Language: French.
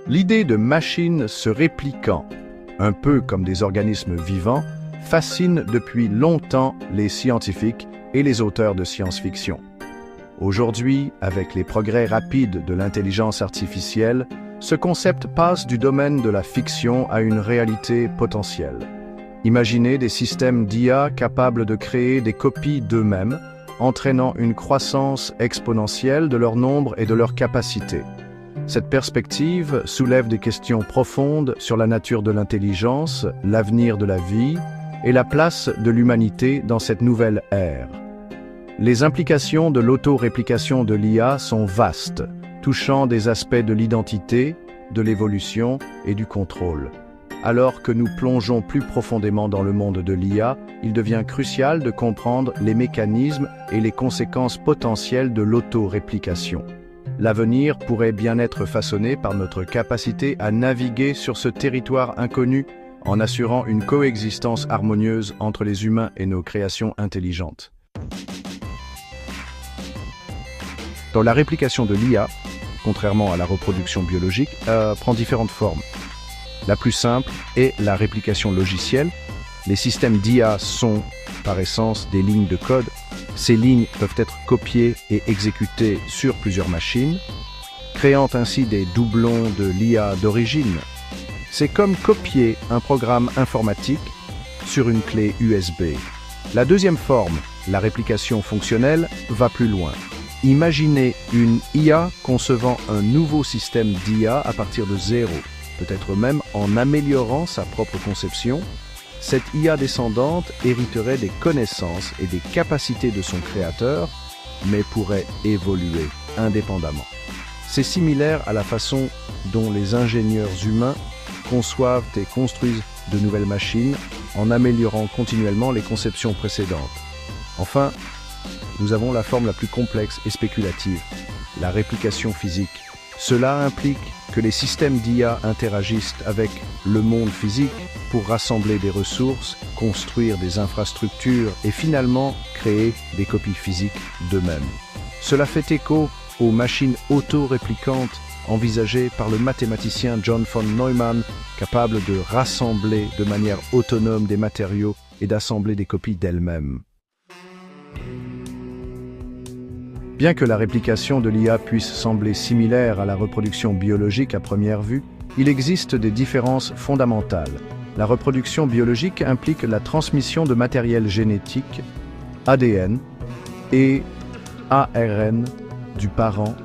L'idée de machines se répliquant, un peu comme des organismes vivants, fascine depuis longtemps les scientifiques et les auteurs de science-fiction. Aujourd'hui, avec les progrès rapides de l'intelligence artificielle, ce concept passe du domaine de la fiction à une réalité potentielle. Imaginez des systèmes d'IA capables de créer des copies d'eux-mêmes, entraînant une croissance exponentielle de leur nombre et de leur capacité. Cette perspective soulève des questions profondes sur la nature de l'intelligence, l'avenir de la vie et la place de l'humanité dans cette nouvelle ère. Les implications de l'auto-réplication de l'IA sont vastes, touchant des aspects de l'identité, de l'évolution et du contrôle. Alors que nous plongeons plus profondément dans le monde de l'IA, il devient crucial de comprendre les mécanismes et les conséquences potentielles de l'auto-réplication. L'avenir pourrait bien être façonné par notre capacité à naviguer sur ce territoire inconnu en assurant une coexistence harmonieuse entre les humains et nos créations intelligentes. Dans la réplication de l'IA, contrairement à la reproduction biologique, prend différentes formes. La plus simple est la réplication logicielle. Les systèmes d'IA sont, par essence, des lignes de code. Ces lignes peuvent être copiées et exécutées sur plusieurs machines, créant ainsi des doublons de l'IA d'origine. C'est comme copier un programme informatique sur une clé USB. La deuxième forme, la réplication fonctionnelle, va plus loin. Imaginez une IA concevant un nouveau système d'IA à partir de zéro, peut-être même en améliorant sa propre conception. Cette IA descendante hériterait des connaissances et des capacités de son créateur, mais pourrait évoluer indépendamment. C'est similaire à la façon dont les ingénieurs humains conçoivent et construisent de nouvelles machines en améliorant continuellement les conceptions précédentes. Enfin, nous avons la forme la plus complexe et spéculative, la réplication physique. Cela implique que les systèmes d'IA interagissent avec le monde physique pour rassembler des ressources, construire des infrastructures et finalement créer des copies physiques d'eux-mêmes. Cela fait écho aux machines auto-réplicantes envisagées par le mathématicien John von Neumann, capable de rassembler de manière autonome des matériaux et d'assembler des copies d'elles-mêmes. Bien que la réplication de l'IA puisse sembler similaire à la reproduction biologique à première vue, il existe des différences fondamentales. La reproduction biologique implique la transmission de matériel génétique, ADN et ARN du parent